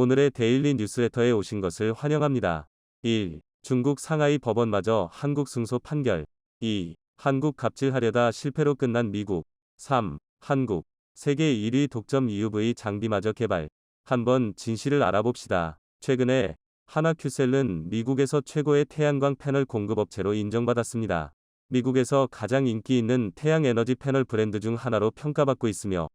오늘의 데일리 뉴스레터에 오신 것을 환영합니다. 1. 중국 상하이 법원마저 한국 승소 판결. 2. 한국 갑질하려다 실패로 끝난 미국. 3. 한국 세계 1위 독점 EUV 장비마저 개발. 한번 진실을 알아봅시다. 최근에 하나큐셀은 미국에서 최고의 태양광 패널 공급업체로 인정받았습니다. 미국에서 가장 인기 있는 태양에너지 패널 브랜드 중 하나로 평가받고 있으며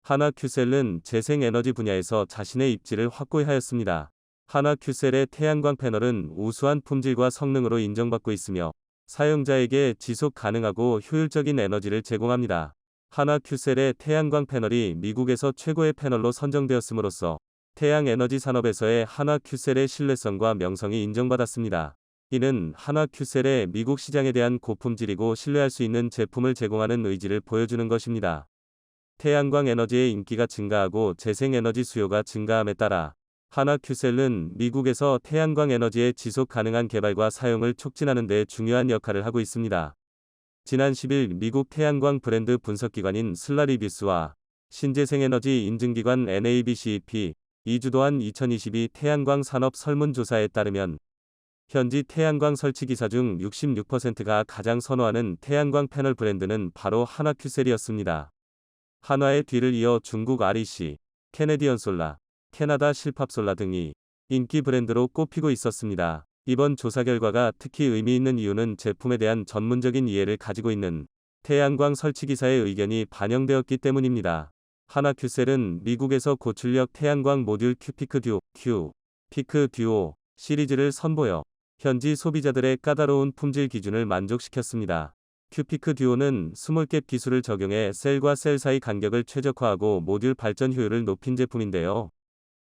하나큐셀은 재생에너지 분야에서 자신의 입지를 확고히 하였습니다. 하나큐셀의 태양광 패널은 우수한 품질과 성능으로 인정받고 있으며 사용자에게 지속 가능하고 효율적인 에너지를 제공합니다. 하나큐셀의 태양광 패널이 미국에서 최고의 패널로 선정되었음으로써 태양에너지 산업에서의 하나큐셀의 신뢰성과 명성이 인정받았습니다. 이는 하나큐셀의 미국 시장에 대한 고품질이고 신뢰할 수 있는 제품을 제공하는 의지를 보여주는 것입니다. 태양광 에너지의 인기가 증가하고 재생에너지 수요가 증가함에 따라 하나큐셀은 미국에서 태양광 에너지의 지속 가능한 개발과 사용을 촉진하는 데 중요한 역할을 하고 있습니다. 지난 10일 미국 태양광 브랜드 분석기관인 슬라리비스와 신재생에너지 인증기관 NABCEP 이 주도한 2022 태양광 산업 설문조사에 따르면 현지 태양광 설치 기사 중 66%가 가장 선호하는 태양광 패널 브랜드는 바로 하나큐셀이었습니다. 한화의 뒤를 이어 중국 REC, 캐네디언 솔라, 캐나다 실팝솔라 등이 인기 브랜드로 꼽히고 있었습니다. 이번 조사 결과가 특히 의미 있는 이유는 제품에 대한 전문적인 이해를 가지고 있는 태양광 설치 기사의 의견이 반영되었기 때문입니다. 하나큐셀은 미국에서 고출력 태양광 모듈 피크 듀오 시리즈를 선보여 현지 소비자들의 까다로운 품질 기준을 만족시켰습니다. 큐피크 듀오는 스몰캡 기술을 적용해 셀과 셀 사이 간격을 최적화하고 모듈 발전 효율을 높인 제품인데요.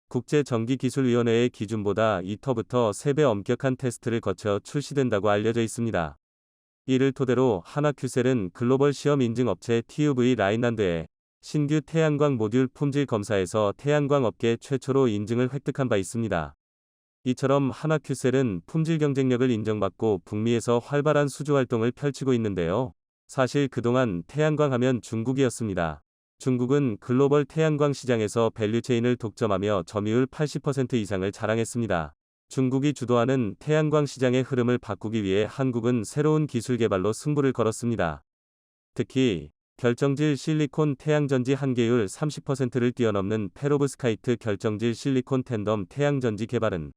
국제전기기술위원회의 기준보다 2터부터 3배 엄격한 테스트를 거쳐 출시된다고 알려져 있습니다. 이를 토대로 하나큐셀은 글로벌 시험 인증 업체 TÜV 라인란드의 신규 태양광 모듈 품질 검사에서 태양광 업계 최초로 인증을 획득한 바 있습니다. 이처럼 하나큐셀은 품질 경쟁력을 인정받고 북미에서 활발한 수주 활동을 펼치고 있는데요. 사실 그동안 태양광 하면 중국이었습니다. 중국은 글로벌 태양광 시장에서 밸류체인을 독점하며 점유율 80% 이상을 자랑했습니다. 중국이 주도하는 태양광 시장의 흐름을 바꾸기 위해 한국은 새로운 기술 개발로 승부를 걸었습니다. 특히 결정질 실리콘 태양전지 한계율 30%를 뛰어넘는 페로브스카이트 결정질 실리콘 텐덤 태양전지 개발은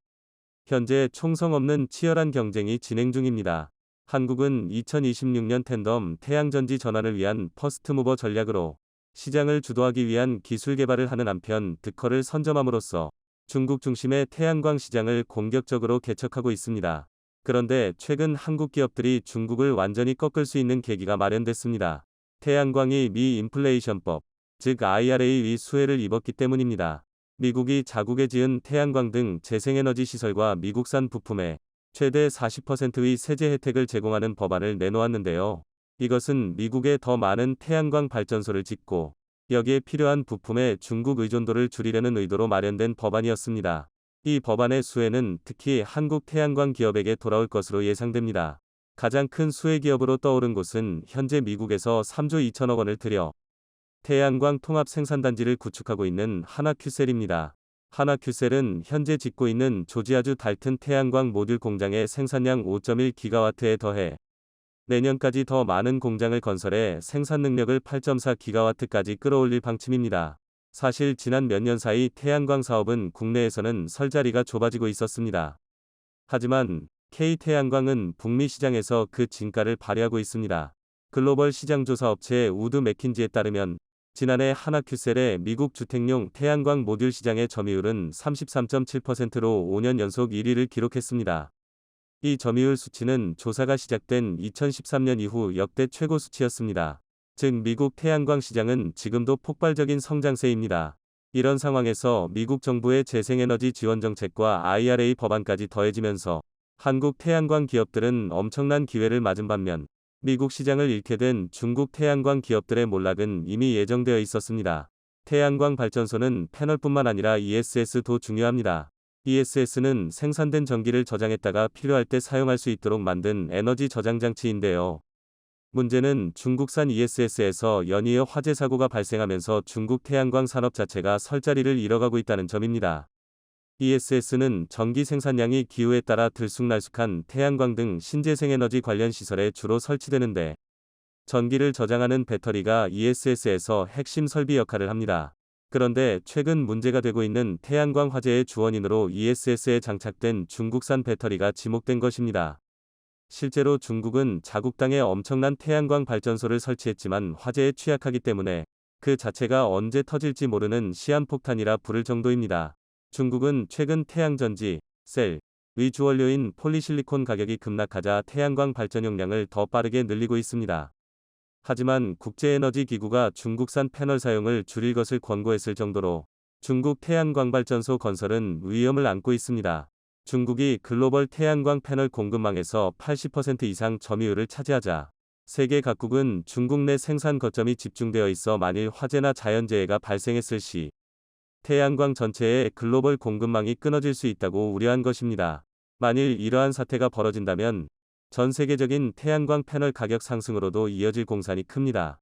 현재 총성 없는 치열한 경쟁이 진행 중입니다. 한국은 2026년 텐덤 태양전지 전환을 위한 퍼스트무버 전략으로 시장을 주도하기 위한 기술 개발을 하는 한편 특허를 선점함으로써 중국 중심의 태양광 시장을 공격적으로 개척하고 있습니다. 그런데 최근 한국 기업들이 중국을 완전히 꺾을 수 있는 계기가 마련됐습니다. 태양광이 미 인플레이션법, 즉 IRA 위 수혜를 입었기 때문입니다. 미국이 자국에 지은 태양광 등 재생에너지 시설과 미국산 부품에 최대 40%의 세제 혜택을 제공하는 법안을 내놓았는데요. 이것은 미국에 더 많은 태양광 발전소를 짓고 여기에 필요한 부품의 중국 의존도를 줄이려는 의도로 마련된 법안이었습니다. 이 법안의 수혜는 특히 한국 태양광 기업에게 돌아올 것으로 예상됩니다. 가장 큰 수혜 기업으로 떠오른 곳은 현재 미국에서 3조 2천억 원을 들여 태양광 통합 생산단지를 구축하고 있는 하나큐셀입니다. 하나큐셀은 현재 짓고 있는 조지아주 달튼 태양광 모듈 공장의 생산량 5.1기가와트에 더해 내년까지 더 많은 공장을 건설해 생산 능력을 8.4기가와트까지 끌어올릴 방침입니다. 사실 지난 몇 년 사이 태양광 사업은 국내에서는 설 자리가 좁아지고 있었습니다. 하지만 K태양광은 북미 시장에서 그 진가를 발휘하고 있습니다. 글로벌 시장조사 업체 우드 맥킨지에 따르면 지난해 하나큐셀의 미국 주택용 태양광 모듈 시장의 점유율은 33.7%로 5년 연속 1위를 기록했습니다. 이 점유율 수치는 조사가 시작된 2013년 이후 역대 최고 수치였습니다. 즉 미국 태양광 시장은 지금도 폭발적인 성장세입니다. 이런 상황에서 미국 정부의 재생에너지 지원 정책과 IRA 법안까지 더해지면서 한국 태양광 기업들은 엄청난 기회를 맞은 반면 미국 시장을 잃게 된 중국 태양광 기업들의 몰락은 이미 예정되어 있었습니다. 태양광 발전소는 패널뿐만 아니라 ESS도 중요합니다. ESS는 생산된 전기를 저장했다가 필요할 때 사용할 수 있도록 만든 에너지 저장 장치인데요. 문제는 중국산 ESS에서 연이어 화재 사고가 발생하면서 중국 태양광 산업 자체가 설 자리를 잃어가고 있다는 점입니다. ESS는 전기 생산량이 기후에 따라 들쑥날쑥한 태양광 등 신재생에너지 관련 시설에 주로 설치되는데, 전기를 저장하는 배터리가 ESS에서 핵심 설비 역할을 합니다. 그런데 최근 문제가 되고 있는 태양광 화재의 주원인으로 ESS에 장착된 중국산 배터리가 지목된 것입니다. 실제로 중국은 자국 땅에 엄청난 태양광 발전소를 설치했지만 화재에 취약하기 때문에 그 자체가 언제 터질지 모르는 시한폭탄이라 부를 정도입니다. 중국은 최근 태양전지, 셀, 의 주원료인 폴리실리콘 가격이 급락하자 태양광 발전 용량을 더 빠르게 늘리고 있습니다. 하지만 국제에너지기구가 중국산 패널 사용을 줄일 것을 권고했을 정도로 중국 태양광 발전소 건설은 위험을 안고 있습니다. 중국이 글로벌 태양광 패널 공급망에서 80% 이상 점유율을 차지하자 세계 각국은 중국 내 생산 거점이 집중되어 있어 만일 화재나 자연재해가 발생했을 시 태양광 전체의 글로벌 공급망이 끊어질 수 있다고 우려한 것입니다. 만일 이러한 사태가 벌어진다면 전 세계적인 태양광 패널 가격 상승으로도 이어질 공산이 큽니다.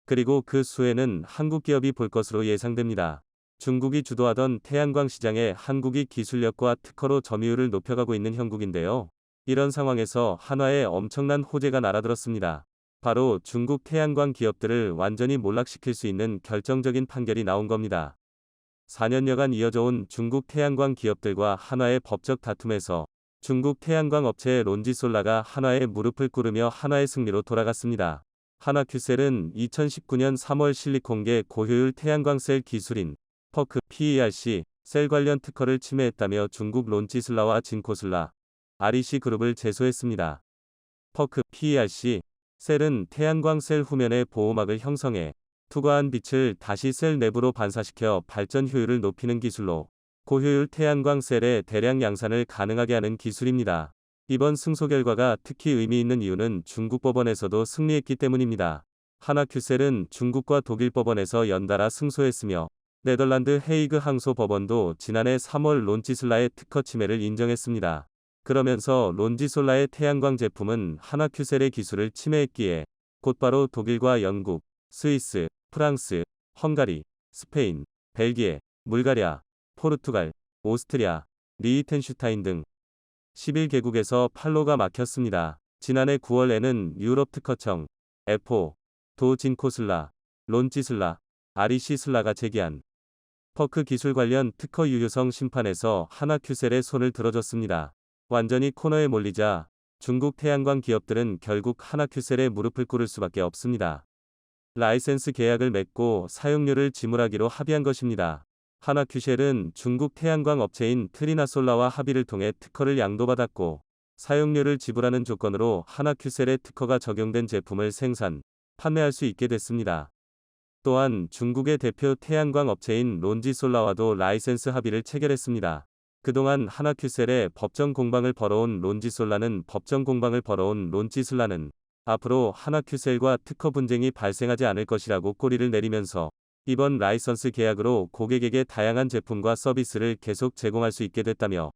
그리고 그 수혜는 한국 기업이 볼 것으로 예상됩니다. 중국이 주도하던 태양광 시장에 한국이 기술력과 특허로 점유율을 높여가고 있는 형국인데요. 이런 상황에서 한화에 엄청난 호재가 날아들었습니다. 바로 중국 태양광 기업들을 완전히 몰락시킬 수 있는 결정적인 판결이 나온 겁니다. 4년여간 이어져온 중국 태양광 기업들과 한화의 법적 다툼에서 중국 태양광 업체 론지솔라가 한화의 무릎을 꿇으며 한화의 승리로 돌아갔습니다. 한화큐셀은 2019년 3월 실리콘계 고효율 태양광 셀 기술인 퍼크 PERC 셀 관련 특허를 침해했다며 중국 론지슬라와 진코슬라, REC 그룹을 제소했습니다. 퍼크 PERC 셀은 태양광 셀 후면의 보호막을 형성해 투과한 빛을 다시 셀 내부로 반사시켜 발전 효율을 높이는 기술로 고효율 태양광 셀의 대량 양산을 가능하게 하는 기술입니다. 이번 승소 결과가 특히 의미 있는 이유는 중국 법원에서도 승리했기 때문입니다. 한화큐셀은 중국과 독일 법원에서 연달아 승소했으며 네덜란드 헤이그 항소 법원도 지난해 3월 론지솔라의 특허 침해를 인정했습니다. 그러면서 론지솔라의 태양광 제품은 한화큐셀의 기술을 침해했기에 곧바로 독일과 영국, 스위스, 프랑스, 헝가리, 스페인, 벨기에, 불가리아, 포르투갈, 오스트리아, 리히텐슈타인 등 11개국에서 판로가 막혔습니다. 지난해 9월에는 유럽 특허청, 에포, 도 진코슬라, 론지슬라, REC슬라가 제기한 퍼크 기술 관련 특허 유효성 심판에서 한화큐셀의 손을 들어줬습니다. 완전히 코너에 몰리자 중국 태양광 기업들은 결국 한화큐셀의 무릎을 꿇을 수밖에 없습니다. 라이센스 계약을 맺고 사용료를 지불하기로 합의한 것입니다. 한화큐셀은 중국 태양광 업체인 트리나솔라와 합의를 통해 특허를 양도받았고 사용료를 지불하는 조건으로 한화큐셀의 특허가 적용된 제품을 생산, 판매할 수 있게 됐습니다. 또한 중국의 대표 태양광 업체인 론지솔라와도 라이센스 합의를 체결했습니다. 그동안 한화큐셀에 법정 공방을 벌어온 론지솔라는 법정 공방을 벌어온 론지슬라는 앞으로 한화큐셀과 특허 분쟁이 발생하지 않을 것이라고 꼬리를 내리면서 이번 라이선스 계약으로 고객에게 다양한 제품과 서비스를 계속 제공할 수 있게 됐다며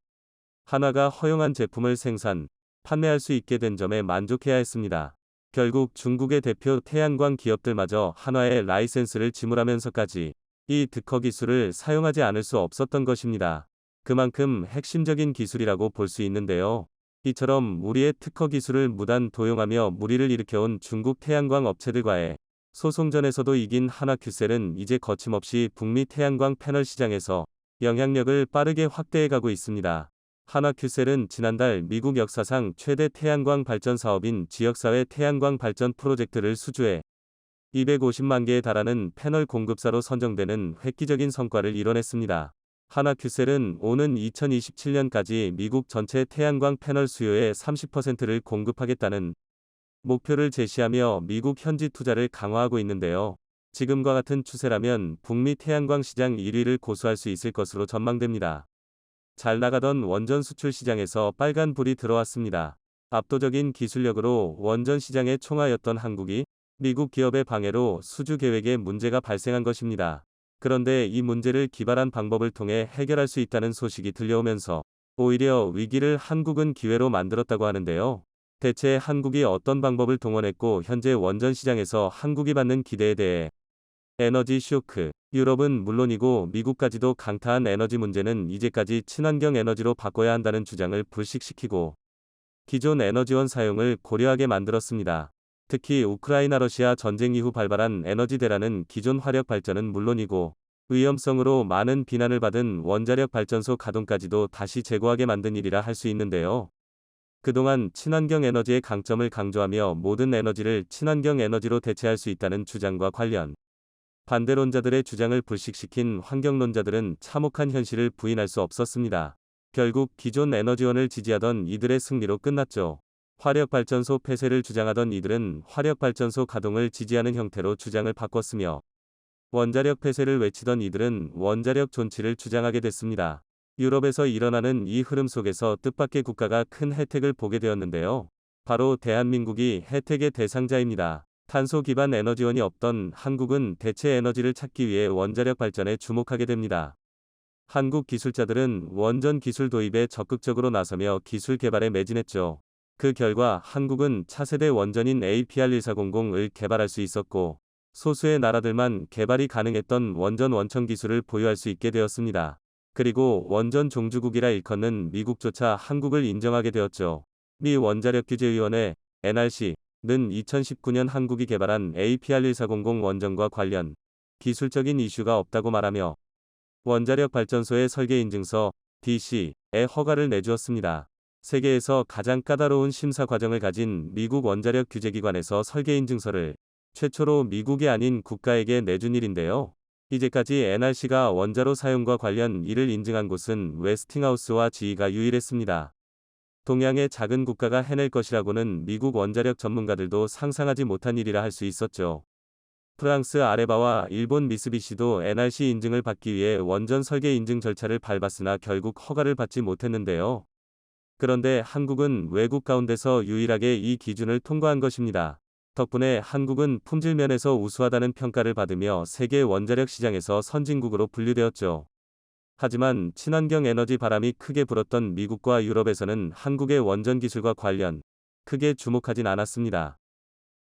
한화가 허용한 제품을 생산, 판매할 수 있게 된 점에 만족해야 했습니다. 결국 중국의 대표 태양광 기업들마저 한화의 라이센스를 지불하면서까지 이 특허 기술을 사용하지 않을 수 없었던 것입니다. 그만큼 핵심적인 기술이라고 볼 수 있는데요. 이처럼 우리의 특허 기술을 무단 도용하며 물의를 일으켜온 중국 태양광 업체들과의 소송전에서도 이긴 한화큐셀은 이제 거침없이 북미 태양광 패널 시장에서 영향력을 빠르게 확대해가고 있습니다. 한화큐셀은 지난달 미국 역사상 최대 태양광 발전 사업인 지역사회 태양광 발전 프로젝트를 수주해 250만 개에 달하는 패널 공급사로 선정되는 획기적인 성과를 이뤄냈습니다. 한화큐셀은 오는 2027년까지 미국 전체 태양광 패널 수요의 30%를 공급하겠다는 목표를 제시하며 미국 현지 투자를 강화하고 있는데요. 지금과 같은 추세라면 북미 태양광 시장 1위를 고수할 수 있을 것으로 전망됩니다. 잘 나가던 원전 수출 시장에서 빨간 불이 들어왔습니다. 압도적인 기술력으로 원전 시장의 총화였던 한국이 미국 기업의 방해로 수주 계획에 문제가 발생한 것입니다. 그런데 이 문제를 기발한 방법을 통해 해결할 수 있다는 소식이 들려오면서 오히려 위기를 한국은 기회로 만들었다고 하는데요. 대체 한국이 어떤 방법을 동원했고 현재 원전 시장에서 한국이 받는 기대에 대해 에너지 쇼크, 유럽은 물론이고 미국까지도 강타한 에너지 문제는 이제까지 친환경 에너지로 바꿔야 한다는 주장을 불식시키고 기존 에너지원 사용을 고려하게 만들었습니다. 특히 우크라이나 러시아 전쟁 이후 발발한 에너지 대란은 기존 화력 발전은 물론이고 위험성으로 많은 비난을 받은 원자력 발전소 가동까지도 다시 재고하게 만든 일이라 할 수 있는데요. 그동안 친환경 에너지의 강점을 강조하며 모든 에너지를 친환경 에너지로 대체할 수 있다는 주장과 관련 반대론자들의 주장을 불식시킨 환경론자들은 참혹한 현실을 부인할 수 없었습니다. 결국 기존 에너지원을 지지하던 이들의 승리로 끝났죠. 화력발전소 폐쇄를 주장하던 이들은 화력발전소 가동을 지지하는 형태로 주장을 바꿨으며 원자력 폐쇄를 외치던 이들은 원자력 존치를 주장하게 됐습니다. 유럽에서 일어나는 이 흐름 속에서 뜻밖의 국가가 큰 혜택을 보게 되었는데요. 바로 대한민국이 혜택의 대상자입니다. 탄소 기반 에너지원이 없던 한국은 대체 에너지를 찾기 위해 원자력 발전에 주목하게 됩니다. 한국 기술자들은 원전 기술 도입에 적극적으로 나서며 기술 개발에 매진했죠. 그 결과 한국은 차세대 원전인 APR1400을 개발할 수 있었고 소수의 나라들만 개발이 가능했던 원전 원천 기술을 보유할 수 있게 되었습니다. 그리고 원전 종주국이라 일컫는 미국조차 한국을 인정하게 되었죠. 미 원자력규제위원회 NRC는 2019년 한국이 개발한 APR1400 원전과 관련 기술적인 이슈가 없다고 말하며 원자력 발전소의 설계 인증서 DC의 허가를 내주었습니다. 세계에서 가장 까다로운 심사 과정을 가진 미국 원자력 규제기관에서 설계 인증서를 최초로 미국이 아닌 국가에게 내준 일인데요. 이제까지 NRC가 원자로 사용과 관련 이를 인증한 곳은 웨스팅하우스와 GE가 유일했습니다. 동양의 작은 국가가 해낼 것이라고는 미국 원자력 전문가들도 상상하지 못한 일이라 할 수 있었죠. 프랑스 아레바와 일본 미쓰비시도 NRC 인증을 받기 위해 원전 설계 인증 절차를 밟았으나 결국 허가를 받지 못했는데요. 그런데 한국은 외국 가운데서 유일하게 이 기준을 통과한 것입니다. 덕분에 한국은 품질 면에서 우수하다는 평가를 받으며 세계 원자력 시장에서 선진국으로 분류되었죠. 하지만 친환경 에너지 바람이 크게 불었던 미국과 유럽에서는 한국의 원전 기술과 관련 크게 주목하진 않았습니다.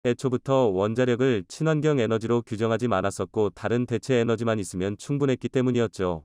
애초부터 원자력을 친환경 에너지로 규정하지 않았었고 다른 대체 에너지만 있으면 충분했기 때문이었죠.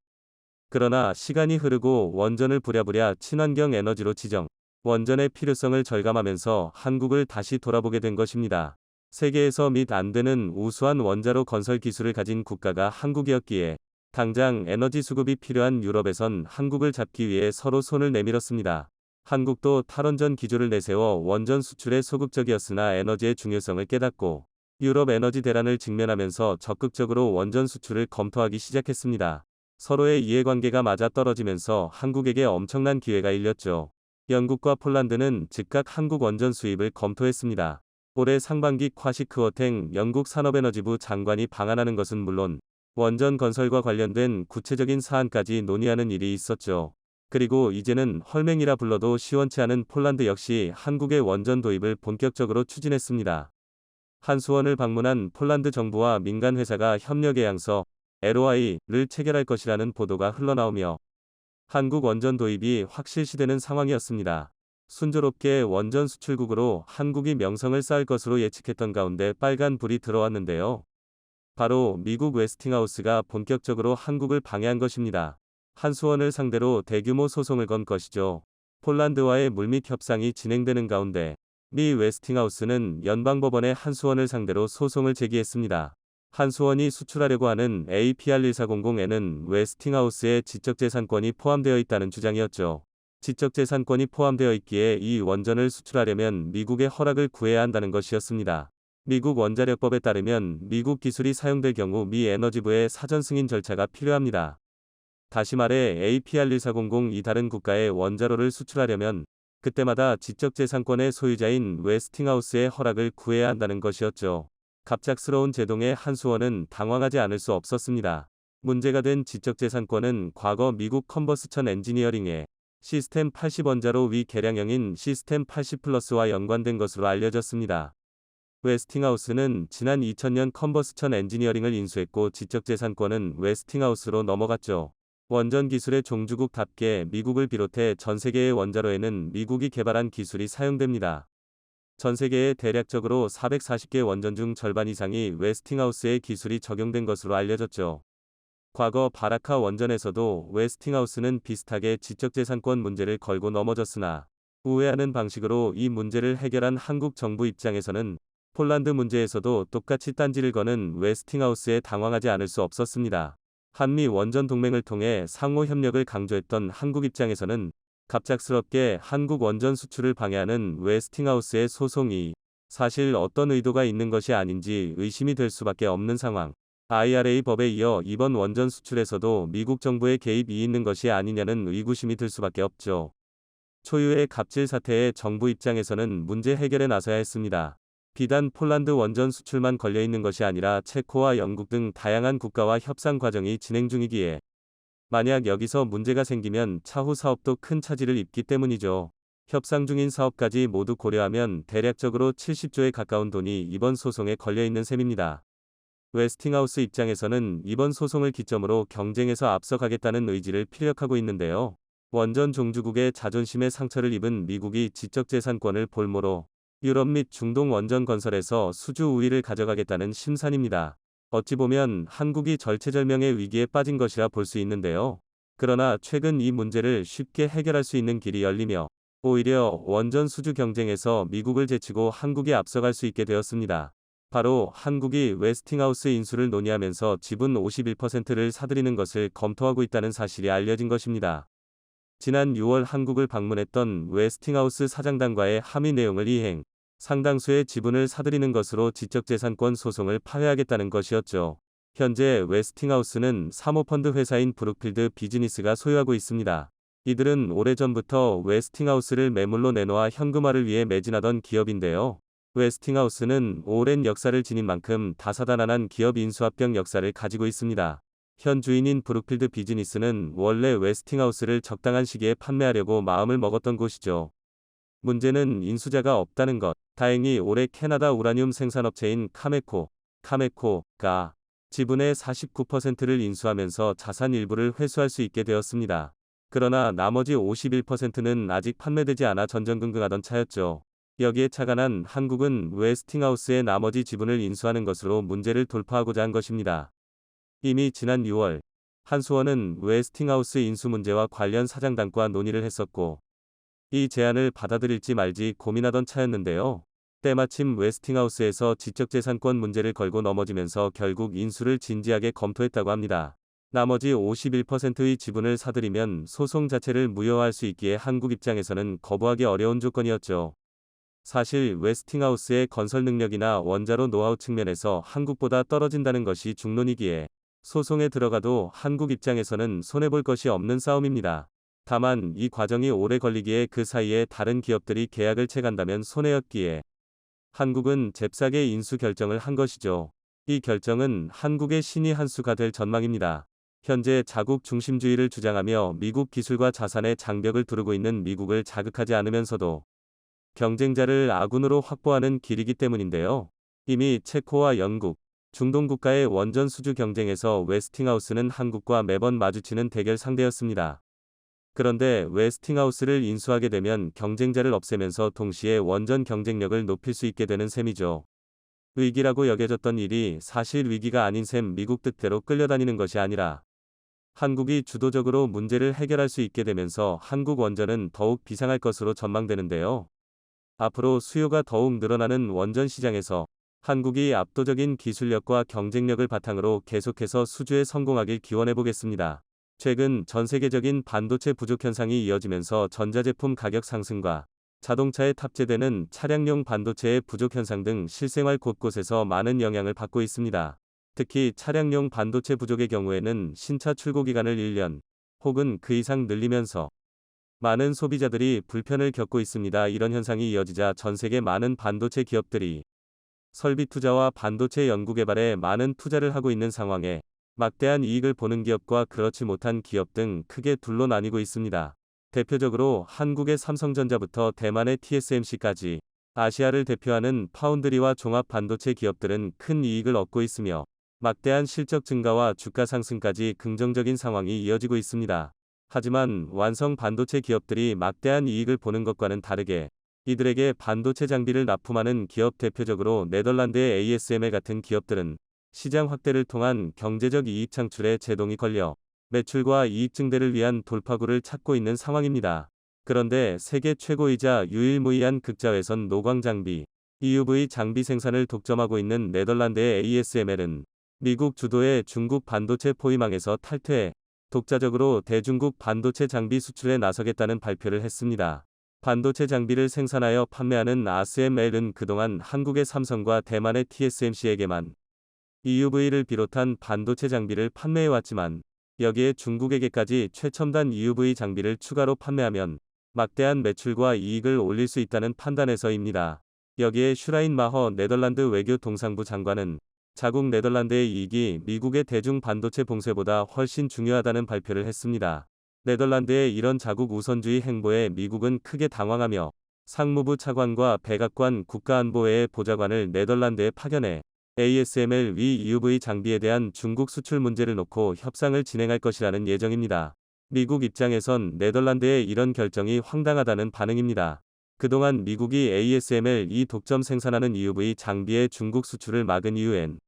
그러나 시간이 흐르고 원전을 부랴부랴 친환경 에너지로 지정, 원전의 필요성을 절감하면서 한국을 다시 돌아보게 된 것입니다. 세계에서 및 안 되는 우수한 원자로 건설 기술을 가진 국가가 한국이었기에 당장 에너지 수급이 필요한 유럽에선 한국을 잡기 위해 서로 손을 내밀었습니다. 한국도 탈원전 기조를 내세워 원전 수출에 소극적이었으나 에너지의 중요성을 깨닫고 유럽 에너지 대란을 직면하면서 적극적으로 원전 수출을 검토하기 시작했습니다. 서로의 이해관계가 맞아떨어지면서 한국에게 엄청난 기회가 일렸죠. 영국과 폴란드는 즉각 한국 원전 수입을 검토했습니다. 올해 상반기 콰시크워탱 영국 산업에너지부 장관이 방한하는 것은 물론 원전 건설과 관련된 구체적인 사안까지 논의하는 일이 있었죠. 그리고 이제는 헐맹이라 불러도 시원치 않은 폴란드 역시 한국의 원전 도입을 본격적으로 추진했습니다. 한수원을 방문한 폴란드 정부와 민간 회사가 협력계약서 LOI를 체결할 것이라는 보도가 흘러나오며 한국 원전 도입이 확실시되는 상황이었습니다. 순조롭게 원전 수출국으로 한국이 명성을 쌓을 것으로 예측했던 가운데 빨간 불이 들어왔는데요. 바로 미국 웨스팅하우스가 본격적으로 한국을 방해한 것입니다. 한수원을 상대로 대규모 소송을 건 것이죠. 폴란드와의 물밑 협상이 진행되는 가운데 미 웨스팅하우스는 연방법원에 한수원을 상대로 소송을 제기했습니다. 한수원이 수출하려고 하는 APR1400에는 웨스팅하우스의 지적재산권이 포함되어 있다는 주장이었죠. 지적재산권이 포함되어 있기에 이 원전을 수출하려면 미국의 허락을 구해야 한다는 것이었습니다. 미국 원자력법에 따르면 미국 기술이 사용될 경우 미 에너지부의 사전 승인 절차가 필요합니다. 다시 말해 APR1400이 다른 국가에 원자로를 수출하려면 그때마다 지적재산권의 소유자인 웨스팅하우스의 허락을 구해야 한다는 것이었죠. 갑작스러운 제동에 한수원은 당황하지 않을 수 없었습니다. 문제가 된 지적재산권은 과거 미국 컨버스천 엔지니어링의 시스템 80 원자로 위 개량형인 시스템 80 플러스와 연관된 것으로 알려졌습니다. 웨스팅하우스는 지난 2000년 컨버스천 엔지니어링을 인수했고 지적재산권은 웨스팅하우스로 넘어갔죠. 원전 기술의 종주국답게 미국을 비롯해 전 세계의 원자로에는 미국이 개발한 기술이 사용됩니다. 전 세계에 대략적으로 440개 원전 중 절반 이상이 웨스팅하우스의 기술이 적용된 것으로 알려졌죠. 과거 바라카 원전에서도 웨스팅하우스는 비슷하게 지적재산권 문제를 걸고 넘어졌으나 우회하는 방식으로 이 문제를 해결한 한국 정부 입장에서는 폴란드 문제에서도 똑같이 딴지를 거는 웨스팅하우스에 당황하지 않을 수 없었습니다. 한미 원전 동맹을 통해 상호 협력을 강조했던 한국 입장에서는 갑작스럽게 한국 원전 수출을 방해하는 웨스팅하우스의 소송이 사실 어떤 의도가 있는 것이 아닌지 의심이 될 수밖에 없는 상황. IRA 법에 이어 이번 원전 수출에서도 미국 정부의 개입이 있는 것이 아니냐는 의구심이 들 수밖에 없죠. 초유의 갑질 사태에 정부 입장에서는 문제 해결에 나서야 했습니다. 비단 폴란드 원전 수출만 걸려 있는 것이 아니라 체코와 영국 등 다양한 국가와 협상 과정이 진행 중이기에 만약 여기서 문제가 생기면 차후 사업도 큰 차질을 입기 때문이죠. 협상 중인 사업까지 모두 고려하면 대략적으로 70조에 가까운 돈이 이번 소송에 걸려 있는 셈입니다. 웨스팅하우스 입장에서는 이번 소송을 기점으로 경쟁에서 앞서가겠다는 의지를 피력하고 있는데요. 원전 종주국의 자존심에 상처를 입은 미국이 지적재산권을 볼모로 유럽 및 중동 원전 건설에서 수주 우위를 가져가겠다는 심산입니다. 어찌 보면 한국이 절체절명의 위기에 빠진 것이라 볼 수 있는데요. 그러나 최근 이 문제를 쉽게 해결할 수 있는 길이 열리며 오히려 원전 수주 경쟁에서 미국을 제치고 한국이 앞서갈 수 있게 되었습니다. 바로 한국이 웨스팅하우스 인수를 논의하면서 지분 51%를 사들이는 것을 검토하고 있다는 사실이 알려진 것입니다. 지난 6월 한국을 방문했던 웨스팅하우스 사장단과의 합의 내용을 이행, 상당수의 지분을 사들이는 것으로 지적재산권 소송을 파회하겠다는 것이었죠. 현재 웨스팅하우스는 사모펀드 회사인 브룩필드 비즈니스가 소유하고 있습니다. 이들은 오래전부터 웨스팅하우스를 매물로 내놓아 현금화를 위해 매진하던 기업인데요. 웨스팅하우스는 오랜 역사를 지닌 만큼 다사다난한 기업 인수합병 역사를 가지고 있습니다. 현 주인인 브룩필드 비즈니스는 원래 웨스팅하우스를 적당한 시기에 판매하려고 마음을 먹었던 곳이죠. 문제는 인수자가 없다는 것. 다행히 올해 캐나다 우라늄 생산업체인 카메코가 지분의 49%를 인수하면서 자산 일부를 회수할 수 있게 되었습니다. 그러나 나머지 51%는 아직 판매되지 않아 전전긍긍하던 차였죠. 여기에 착안한 한국은 웨스팅하우스의 나머지 지분을 인수하는 것으로 문제를 돌파하고자 한 것입니다. 이미 지난 6월 한수원은 웨스팅하우스 인수 문제와 관련 사장단과 논의를 했었고 이 제안을 받아들일지 말지 고민하던 차였는데요. 때마침 웨스팅하우스에서 지적재산권 문제를 걸고 넘어지면서 결국 인수를 진지하게 검토했다고 합니다. 나머지 51%의 지분을 사들이면 소송 자체를 무효화할 수 있기에 한국 입장에서는 거부하기 어려운 조건이었죠. 사실 웨스팅하우스의 건설 능력이나 원자로 노하우 측면에서 한국보다 떨어진다는 것이 중론이기에 소송에 들어가도 한국 입장에서는 손해볼 것이 없는 싸움입니다. 다만 이 과정이 오래 걸리기에 그 사이에 다른 기업들이 계약을 채간다면 손해였기에 한국은 잽싸게 인수 결정을 한 것이죠. 이 결정은 한국의 신의 한 수가 될 전망입니다. 현재 자국 중심주의를 주장하며 미국 기술과 자산의 장벽을 두르고 있는 미국을 자극하지 않으면서도 경쟁자를 아군으로 확보하는 길이기 때문인데요. 이미 체코와 영국, 중동 국가의 원전 수주 경쟁에서 웨스팅하우스는 한국과 매번 마주치는 대결 상대였습니다. 그런데 웨스팅하우스를 인수하게 되면 경쟁자를 없애면서 동시에 원전 경쟁력을 높일 수 있게 되는 셈이죠. 위기라고 여겨졌던 일이 사실 위기가 아닌 셈. 미국 뜻대로 끌려다니는 것이 아니라 한국이 주도적으로 문제를 해결할 수 있게 되면서 한국 원전은 더욱 비상할 것으로 전망되는데요. 앞으로 수요가 더욱 늘어나는 원전 시장에서 한국이 압도적인 기술력과 경쟁력을 바탕으로 계속해서 수주에 성공하길 기원해 보겠습니다. 최근 전 세계적인 반도체 부족 현상이 이어지면서 전자제품 가격 상승과 자동차에 탑재되는 차량용 반도체의 부족 현상 등 실생활 곳곳에서 많은 영향을 받고 있습니다. 특히 차량용 반도체 부족의 경우에는 신차 출고 기간을 1년 혹은 그 이상 늘리면서 많은 소비자들이 불편을 겪고 있습니다. 이런 현상이 이어지자 전 세계 많은 반도체 기업들이 설비 투자와 반도체 연구 개발에 많은 투자를 하고 있는 상황에 막대한 이익을 보는 기업과 그렇지 못한 기업 등 크게 둘로 나뉘고 있습니다. 대표적으로 한국의 삼성전자부터 대만의 TSMC까지 아시아를 대표하는 파운드리와 종합 반도체 기업들은 큰 이익을 얻고 있으며 막대한 실적 증가와 주가 상승까지 긍정적인 상황이 이어지고 있습니다. 하지만 완성 반도체 기업들이 막대한 이익을 보는 것과는 다르게 이들에게 반도체 장비를 납품하는 기업 대표적으로 네덜란드의 ASML 같은 기업들은 시장 확대를 통한 경제적 이익 창출에 제동이 걸려 매출과 이익 증대를 위한 돌파구를 찾고 있는 상황입니다. 그런데 세계 최고이자 유일무이한 극자외선 노광 장비 EUV 장비 생산을 독점하고 있는 네덜란드의 ASML은 미국 주도의 중국 반도체 포위망에서 탈퇴해 독자적으로 대중국 반도체 장비 수출에 나서겠다는 발표를 했습니다. 반도체 장비를 생산하여 판매하는 ASML은 그동안 한국의 삼성과 대만의 TSMC에게만 EUV를 비롯한 반도체 장비를 판매해왔지만 여기에 중국에게까지 최첨단 EUV 장비를 추가로 판매하면 막대한 매출과 이익을 올릴 수 있다는 판단에서입니다. 여기에 슈라인마허 네덜란드 외교 동상부 장관은 자국 네덜란드의 이익이 미국의 대중 반도체 봉쇄보다 훨씬 중요하다는 발표를 했습니다. 네덜란드의 이런 자국 우선주의 행보에 미국은 크게 당황하며 상무부 차관과 백악관 국가안보회의 보좌관을 네덜란드에 파견해 ASML 위 EUV 장비에 대한 중국 수출 문제를 놓고 협상을 진행할 것이라는 예정입니다. 미국 입장에선 네덜란드의 이런 결정이 황당하다는 반응입니다. 그동안 미국이 ASML 이 독점 생산하는 EUV 장비의 중국 수출을 막은 이유엔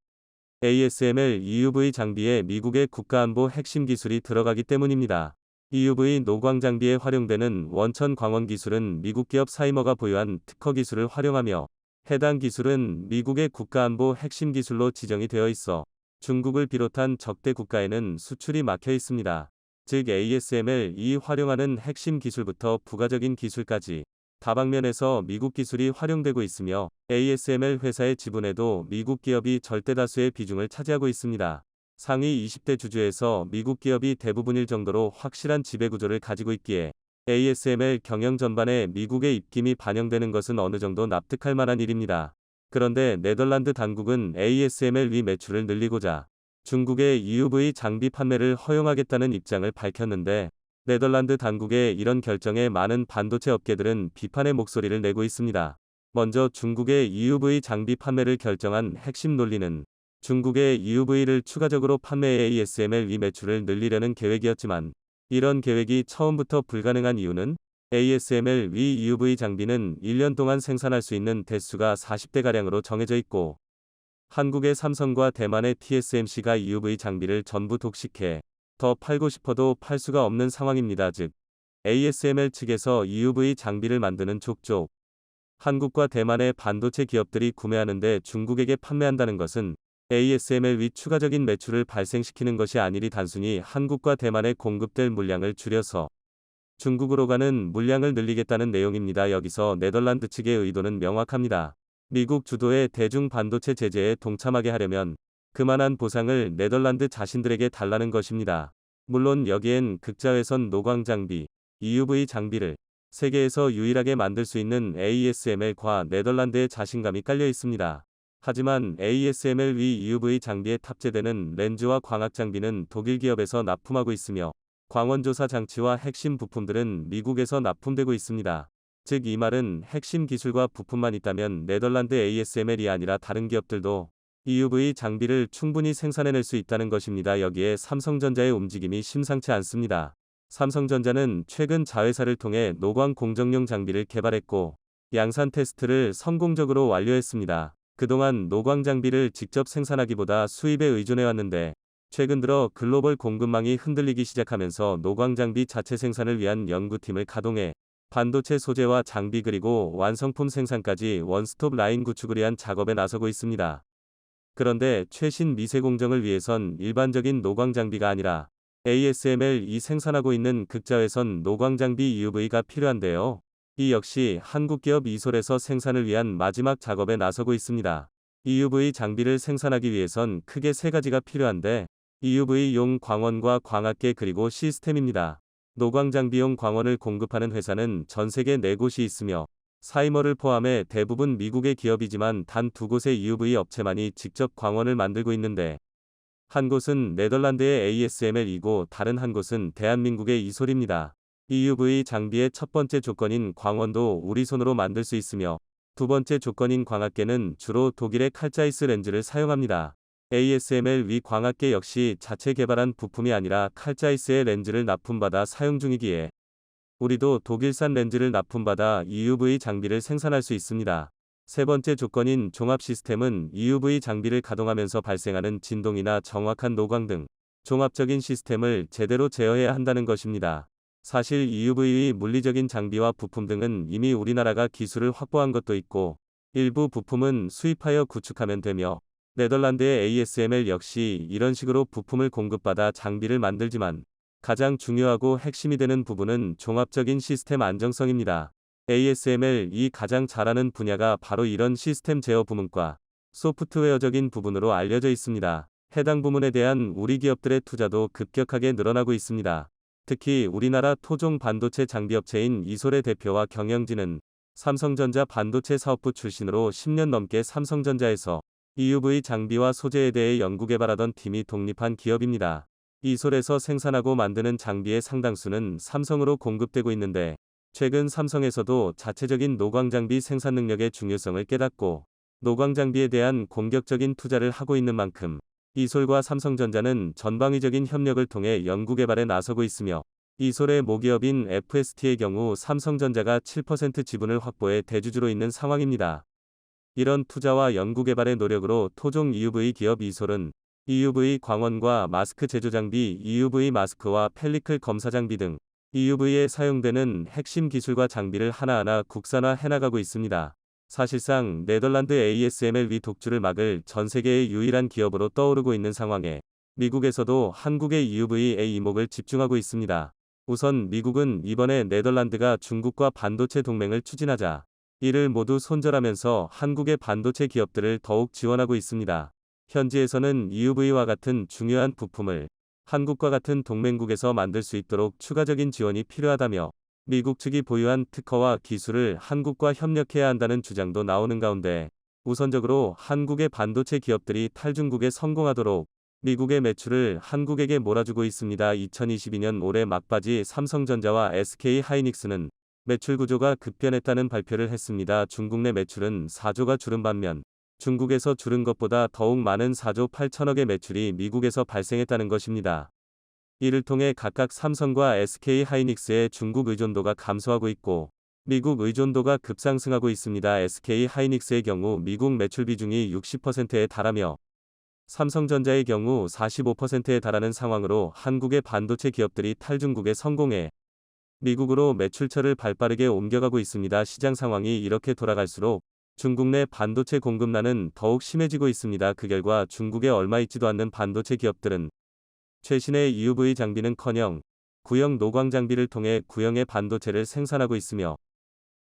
ASML EUV 장비에 미국의 국가안보 핵심 기술이 들어가기 때문입니다. EUV 노광 장비에 활용되는 원천 광원 기술은 미국 기업 사이머가 보유한 특허 기술을 활용하며 해당 기술은 미국의 국가안보 핵심 기술로 지정이 되어 있어 중국을 비롯한 적대 국가에는 수출이 막혀 있습니다. 즉 ASML이 활용하는 핵심 기술부터 부가적인 기술까지 다방면에서 미국 기술이 활용되고 있으며 ASML 회사의 지분에도 미국 기업이 절대다수의 비중을 차지하고 있습니다. 상위 20대 주주에서 미국 기업이 대부분일 정도로 확실한 지배구조를 가지고 있기에 ASML 경영 전반에 미국의 입김이 반영되는 것은 어느 정도 납득할 만한 일입니다. 그런데 네덜란드 당국은 ASML 위 매출을 늘리고자 중국의 EUV 장비 판매를 허용하겠다는 입장을 밝혔는데 네덜란드 당국의 이런 결정에 많은 반도체 업계들은 비판의 목소리를 내고 있습니다. 먼저 중국의 EUV 장비 판매를 결정한 핵심 논리는 중국의 EUV를 추가적으로 판매해 ASML 위 매출을 늘리려는 계획이었지만 이런 계획이 처음부터 불가능한 이유는 ASML 위 EUV 장비는 1년 동안 생산할 수 있는 대수가 40대가량으로 정해져 있고 한국의 삼성과 대만의 TSMC가 EUV 장비를 전부 독식해 더 팔고 싶어도 팔 수가 없는 상황입니다. 즉 ASML 측에서 EUV 장비를 만드는 족족 한국과 대만의 반도체 기업들이 구매하는데 중국에게 판매한다는 것은 ASML 위 추가적인 매출을 발생시키는 것이 아니리 단순히 한국과 대만에 공급될 물량을 줄여서 중국으로 가는 물량을 늘리겠다는 내용입니다. 여기서 네덜란드 측의 의도는 명확합니다. 미국 주도의 대중 반도체 제재에 동참하게 하려면 그만한 보상을 네덜란드 자신들에게 달라는 것입니다. 물론 여기엔 극자외선 노광 장비, EUV 장비를 세계에서 유일하게 만들 수 있는 ASML과 네덜란드의 자신감이 깔려 있습니다. 하지만 ASML 위 EUV 장비에 탑재되는 렌즈와 광학 장비는 독일 기업에서 납품하고 있으며 광원조사 장치와 핵심 부품들은 미국에서 납품되고 있습니다. 즉 이 말은 핵심 기술과 부품만 있다면 네덜란드 ASML이 아니라 다른 기업들도 EUV 장비를 충분히 생산해낼 수 있다는 것입니다. 여기에 삼성전자의 움직임이 심상치 않습니다. 삼성전자는 최근 자회사를 통해 노광 공정용 장비를 개발했고 양산 테스트를 성공적으로 완료했습니다. 그동안 노광 장비를 직접 생산하기보다 수입에 의존해왔는데 최근 들어 글로벌 공급망이 흔들리기 시작하면서 노광 장비 자체 생산을 위한 연구팀을 가동해 반도체 소재와 장비 그리고 완성품 생산까지 원스톱 라인 구축을 위한 작업에 나서고 있습니다. 그런데 최신 미세 공정을 위해선 일반적인 노광 장비가 아니라 ASML이 생산하고 있는 극자외선 노광 장비 EUV가 필요한데요. 이 역시 한국 기업 이솔에서 생산을 위한 마지막 작업에 나서고 있습니다. EUV 장비를 생산하기 위해선 크게 세 가지가 필요한데 EUV용 광원과 광학계 그리고 시스템입니다. 노광 장비용 광원을 공급하는 회사는 전 세계 4곳이 있으며 사이머를 포함해 대부분 미국의 기업이지만 단 2곳의 EUV 업체만이 직접 광원을 만들고 있는데 한 곳은 네덜란드의 ASML이고 다른 한 곳은 대한민국의 이솔입니다. EUV 장비의 첫 번째 조건인 광원도 우리 손으로 만들 수 있으며 두 번째 조건인 광학계는 주로 독일의 칼자이스 렌즈를 사용합니다. ASML 위 광학계 역시 자체 개발한 부품이 아니라 칼자이스의 렌즈를 납품받아 사용 중이기에 우리도 독일산 렌즈를 납품받아 EUV 장비를 생산할 수 있습니다. 세 번째 조건인 종합 시스템은 EUV 장비를 가동하면서 발생하는 진동이나 정확한 노광 등 종합적인 시스템을 제대로 제어해야 한다는 것입니다. 사실 EUV의 물리적인 장비와 부품 등은 이미 우리나라가 기술을 확보한 것도 있고 일부 부품은 수입하여 구축하면 되며 네덜란드의 ASML 역시 이런 식으로 부품을 공급받아 장비를 만들지만 가장 중요하고 핵심이 되는 부분은 종합적인 시스템 안정성입니다. ASML이 가장 잘하는 분야가 바로 이런 시스템 제어 부문과 소프트웨어적인 부분으로 알려져 있습니다. 해당 부문에 대한 우리 기업들의 투자도 급격하게 늘어나고 있습니다. 특히 우리나라 토종 반도체 장비업체인 이솔의 대표와 경영진은 삼성전자 반도체 사업부 출신으로 10년 넘게 삼성전자에서 EUV 장비와 소재에 대해 연구개발하던 팀이 독립한 기업입니다. 이솔에서 생산하고 만드는 장비의 상당수는 삼성으로 공급되고 있는데 최근 삼성에서도 자체적인 노광장비 생산 능력의 중요성을 깨닫고 노광장비에 대한 공격적인 투자를 하고 있는 만큼 이솔과 삼성전자는 전방위적인 협력을 통해 연구개발에 나서고 있으며 이솔의 모기업인 FST의 경우 삼성전자가 7% 지분을 확보해 대주주로 있는 상황입니다. 이런 투자와 연구개발의 노력으로 토종 EUV 기업 이솔은 EUV 광원과 마스크 제조 장비, EUV 마스크와 펠리클 검사 장비 등 EUV에 사용되는 핵심 기술과 장비를 하나하나 국산화해 나가고 있습니다. 사실상 네덜란드 ASML 위 독주를 막을 전 세계의 유일한 기업으로 떠오르고 있는 상황에 미국에서도 한국의 EUV에 이목을 집중하고 있습니다. 우선 미국은 이번에 네덜란드가 중국과 반도체 동맹을 추진하자 이를 모두 손절하면서 한국의 반도체 기업들을 더욱 지원하고 있습니다. 현지에서는 EUV와 같은 중요한 부품을 한국과 같은 동맹국에서 만들 수 있도록 추가적인 지원이 필요하다며 미국 측이 보유한 특허와 기술을 한국과 협력해야 한다는 주장도 나오는 가운데 우선적으로 한국의 반도체 기업들이 탈중국에 성공하도록 미국의 매출을 한국에게 몰아주고 있습니다. 2022년 올해 막바지 삼성전자와 SK 하이닉스는 매출 구조가 급변했다는 발표를 했습니다. 중국 내 매출은 4조가 줄은 반면 중국에서 줄은 것보다 더욱 많은 4조 8천억의 매출이 미국에서 발생했다는 것입니다. 이를 통해 각각 삼성과 SK하이닉스의 중국 의존도가 감소하고 있고 미국 의존도가 급상승하고 있습니다. SK하이닉스의 경우 미국 매출 비중이 60%에 달하며 삼성전자의 경우 45%에 달하는 상황으로 한국의 반도체 기업들이 탈중국에 성공해 미국으로 매출처를 발빠르게 옮겨가고 있습니다. 시장 상황이 이렇게 돌아갈수록 중국 내 반도체 공급난은 더욱 심해지고 있습니다. 그 결과 중국에 얼마 있지도 않는 반도체 기업들은 최신의 EUV 장비는커녕 구형 노광 장비를 통해 구형의 반도체를 생산하고 있으며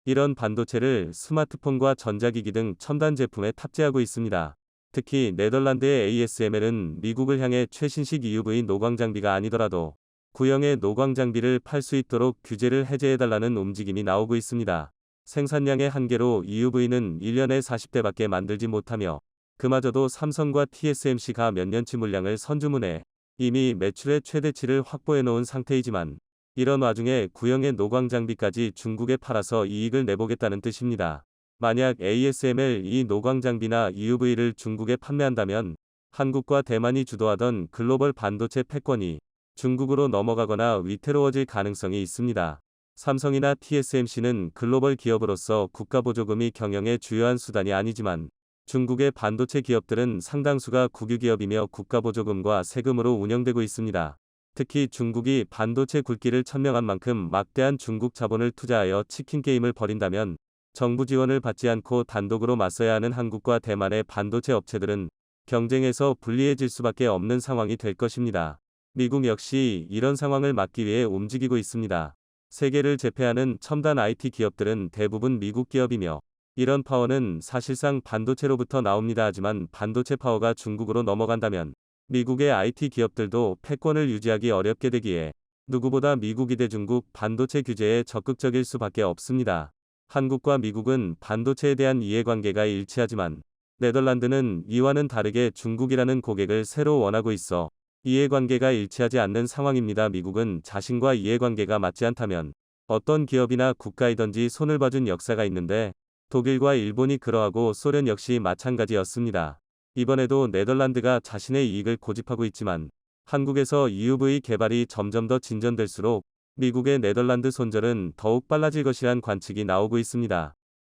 이런 반도체를 스마트폰과 전자기기 등 첨단 제품에 탑재하고 있습니다. 특히 네덜란드의 ASML은 미국을 향해 최신식 EUV 노광 장비가 아니더라도 구형의 노광 장비를 팔 수 있도록 규제를 해제해달라는 움직임이 나오고 있습니다. 생산량의 한계로 EUV는 1년에 40대밖에 만들지 못하며 그마저도 삼성과 TSMC가 몇 년치 물량을 선주문해 이미 매출의 최대치를 확보해 놓은 상태이지만 이런 와중에 구형의 노광 장비까지 중국에 팔아서 이익을 내보겠다는 뜻입니다. 만약 ASML이 노광 장비나 EUV를 중국에 판매한다면 한국과 대만이 주도하던 글로벌 반도체 패권이 중국으로 넘어가거나 위태로워질 가능성이 있습니다. 삼성이나 TSMC는 글로벌 기업으로서 국가보조금이 경영의 주요한 수단이 아니지만 중국의 반도체 기업들은 상당수가 국유기업이며 국가보조금과 세금으로 운영되고 있습니다. 특히 중국이 반도체 굴기를 천명한 만큼 막대한 중국 자본을 투자하여 치킨 게임을 벌인다면 정부 지원을 받지 않고 단독으로 맞서야 하는 한국과 대만의 반도체 업체들은 경쟁에서 불리해질 수밖에 없는 상황이 될 것입니다. 미국 역시 이런 상황을 막기 위해 움직이고 있습니다. 세계를 제패하는 첨단 IT 기업들은 대부분 미국 기업이며 이런 파워는 사실상 반도체로부터 나옵니다. 하지만 반도체 파워가 중국으로 넘어간다면 미국의 IT 기업들도 패권을 유지하기 어렵게 되기에 누구보다 미국이 대중국 반도체 규제에 적극적일 수밖에 없습니다. 한국과 미국은 반도체에 대한 이해관계가 일치하지만 네덜란드는 이와는 다르게 중국이라는 고객을 새로 원하고 있어 이해관계가 일치하지 않는 상황입니다. 미국은 자신과 이해관계가 맞지 않다면 어떤 기업이나 국가이든지 손을 봐준 역사가 있는데 독일과 일본이 그러하고 소련 역시 마찬가지였습니다. 이번에도 네덜란드가 자신의 이익을 고집하고 있지만 한국에서 EUV 개발이 점점 더 진전될수록 미국의 네덜란드 손절은 더욱 빨라질 것이란 관측이 나오고 있습니다.